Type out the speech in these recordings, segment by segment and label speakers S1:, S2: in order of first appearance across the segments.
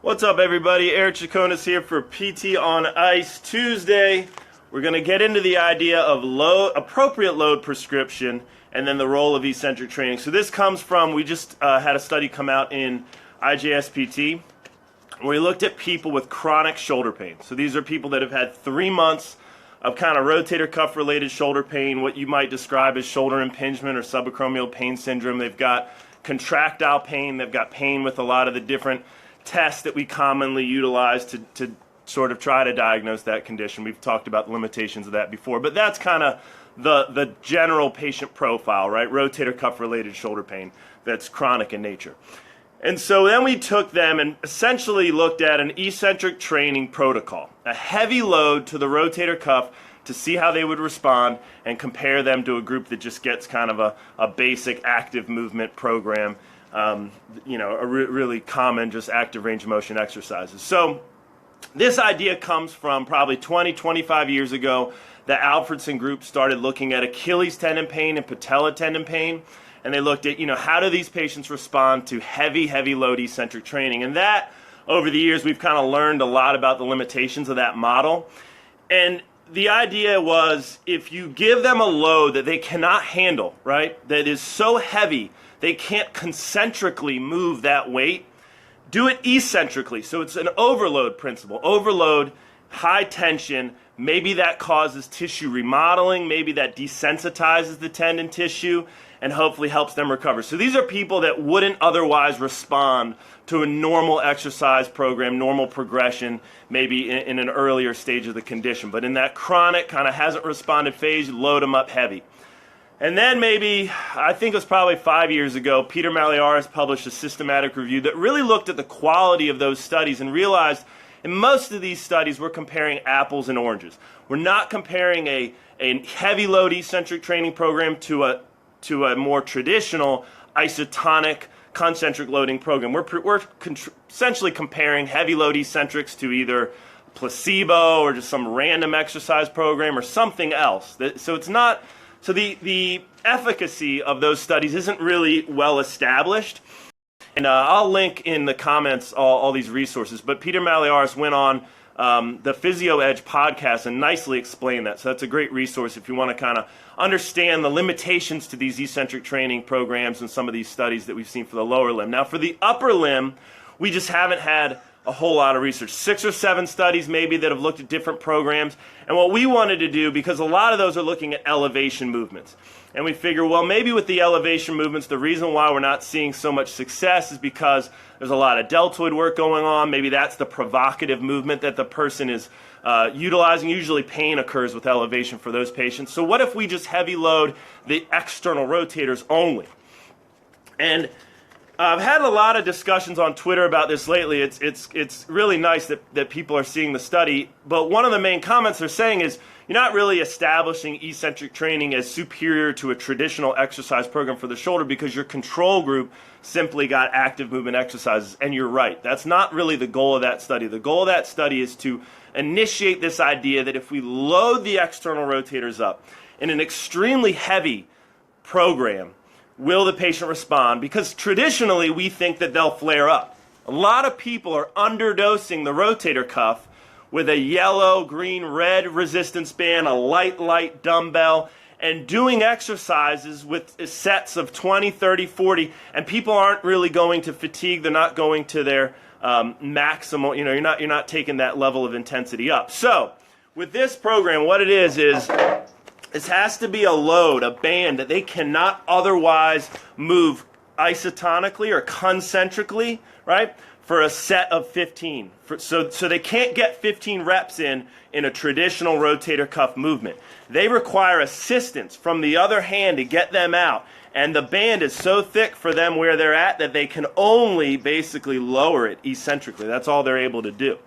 S1: What's up, everybody? Eric Chaconis here for PT on Ice Tuesday. We're going to get into the idea of appropriate load prescription and then the role of eccentric training. So this comes from, we just had a study come out in IJSPT where we looked at people with chronic shoulder pain. So these are people that have had 3 months of kind of rotator cuff related shoulder pain, what you might describe as shoulder impingement or subacromial pain syndrome. They've got contractile pain, they've got pain with a lot of the different tests that we commonly utilize to sort of try to diagnose that condition. We've talked about the limitations of that before, but that's kind of the general patient profile, right? Rotator cuff related shoulder pain that's chronic in nature. And so then we took them and essentially looked at an eccentric training protocol, a heavy load to the rotator cuff to see how they would respond and compare them to a group that just gets kind of a basic active movement program, really common just active range of motion exercises. So this idea comes from probably 20-25 years ago. The Alfredson group started looking at Achilles tendon pain and patella tendon pain, and they looked at, how do these patients respond to heavy load eccentric training? And that, over the years, we've kind of learned a lot about the limitations of that model. And the idea was, if you give them a load that they cannot handle, right, that is so heavy they can't concentrically move that weight, do it eccentrically. So it's an overload principle. Overload, high tension, maybe that causes tissue remodeling, maybe that desensitizes the tendon tissue, and hopefully helps them recover. So these are people that wouldn't otherwise respond to a normal exercise program, normal progression, maybe in an earlier stage of the condition. But in that chronic, kind of hasn't responded phase, you load them up heavy. And then maybe, I think it was probably 5 years ago, Peter Malliaris published a systematic review that really looked at the quality of those studies and realized in most of these studies we're comparing apples and oranges. We're not comparing a heavy load eccentric training program to a more traditional isotonic concentric loading program. We're essentially comparing heavy load eccentrics to either placebo or just some random exercise program or something else. So the efficacy of those studies isn't really well established. And I'll link in the comments all these resources. But Peter Malliaris went on the Physio Edge podcast and nicely explained that. So that's a great resource if you want to kind of understand the limitations to these eccentric training programs and some of these studies that we've seen for the lower limb. Now for the upper limb, we just haven't had a whole lot of research. 6 or 7 studies maybe that have looked at different programs. And what we wanted to do, because a lot of those are looking at elevation movements, and we figure, well, maybe with the elevation movements, the reason why we're not seeing so much success is because there's a lot of deltoid work going on. Maybe that's the provocative movement that the person is utilizing. Usually pain occurs with elevation for those patients. So what if we just heavy load the external rotators only? And I've had a lot of discussions on Twitter about this lately. It's really nice that people are seeing the study, but one of the main comments they're saying is you're not really establishing eccentric training as superior to a traditional exercise program for the shoulder because your control group simply got active movement exercises, and you're right. That's not really the goal of that study. The goal of that study is to initiate this idea that if we load the external rotators up in an extremely heavy program, will the patient respond? Because traditionally we think that they'll flare up. A lot of people are underdosing the rotator cuff with a yellow, green, red resistance band, a light dumbbell, and doing exercises with sets of 20, 30, 40, and people aren't really going to fatigue. They're not going to their maximal, you're not taking that level of intensity up. So with this program, what it is this has to be a load, a band that they cannot otherwise move isotonically or concentrically, right, for a set of 15. So they can't get 15 reps in a traditional rotator cuff movement. They require assistance from the other hand to get them out. And the band is so thick for them where they're at that they can only basically lower it eccentrically. That's all they're able to do.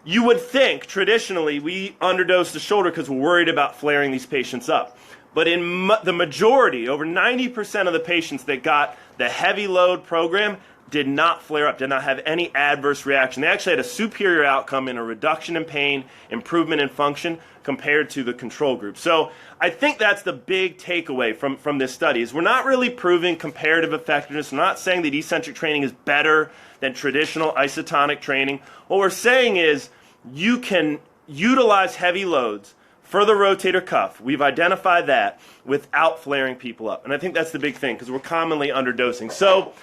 S1: You would think, traditionally, we underdose the shoulder because we're worried about flaring these patients up. But in the majority, over 90% of the patients that got the heavy load program did not flare up, did not have any adverse reaction. They actually had a superior outcome in a reduction in pain, improvement in function compared to the control group. So I think that's the big takeaway from this study is we're not really proving comparative effectiveness. We're not saying that eccentric training is better than traditional isotonic training. What we're saying is you can utilize heavy loads for the rotator cuff. We've identified that without flaring people up. And I think that's the big thing because we're commonly underdosing. So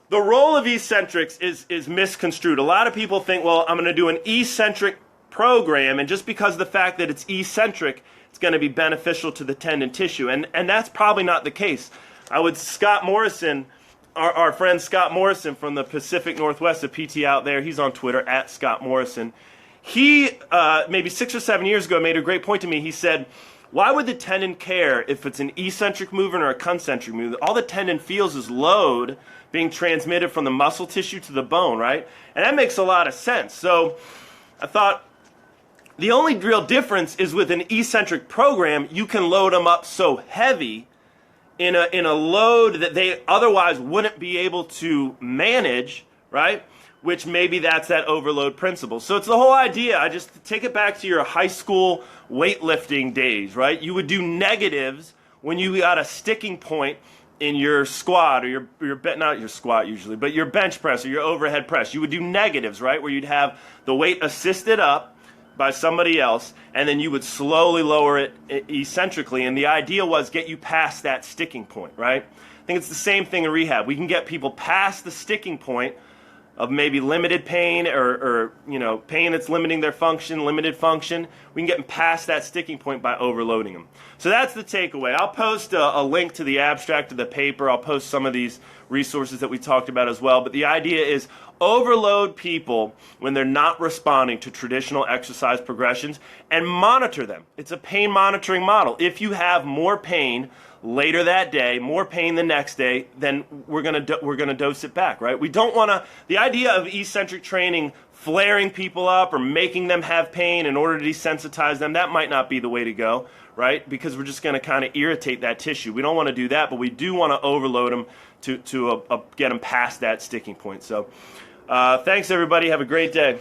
S1: the role of eccentrics is misconstrued. A lot of people think, well, I'm going to do an eccentric program, and just because of the fact that it's eccentric, it's going to be beneficial to the tendon tissue. And that's probably not the case. Scott Morrison, our friend Scott Morrison from the Pacific Northwest, a PT out there, he's on Twitter, @Scott Morrison. He, maybe 6 or 7 years ago, made a great point to me. He said, why would the tendon care if it's an eccentric movement or a concentric movement? All the tendon feels is load being transmitted from the muscle tissue to the bone, right? And that makes a lot of sense. So I thought the only real difference is with an eccentric program, you can load them up so heavy in a load that they otherwise wouldn't be able to manage, right? Which maybe that's that overload principle. So it's the whole idea. I just take it back to your high school weightlifting days, right? You would do negatives when you got a sticking point in your squat or your not your squat usually, but your bench press or your overhead press. You would do negatives, right? Where you'd have the weight assisted up by somebody else, and then you would slowly lower it eccentrically. And the idea was get you past that sticking point, right? I think it's the same thing in rehab. We can get people past the sticking point of maybe limited pain or pain that's limiting their function, limited function. We can get them past that sticking point by overloading them. So that's the takeaway. I'll post a link to the abstract of the paper. I'll post some of these resources that we talked about as well. But the idea is overload people when they're not responding to traditional exercise progressions and monitor them. It's a pain monitoring model. If you have more pain later that day, more pain the next day, then we're gonna dose it back, right? We don't want to. The idea of eccentric training flaring people up or making them have pain in order to desensitize them, that might not be the way to go, right? Because we're just going to kind of irritate that tissue. We don't want to do that, but we do want to overload them to get them past that sticking point. So thanks, everybody. Have a great day.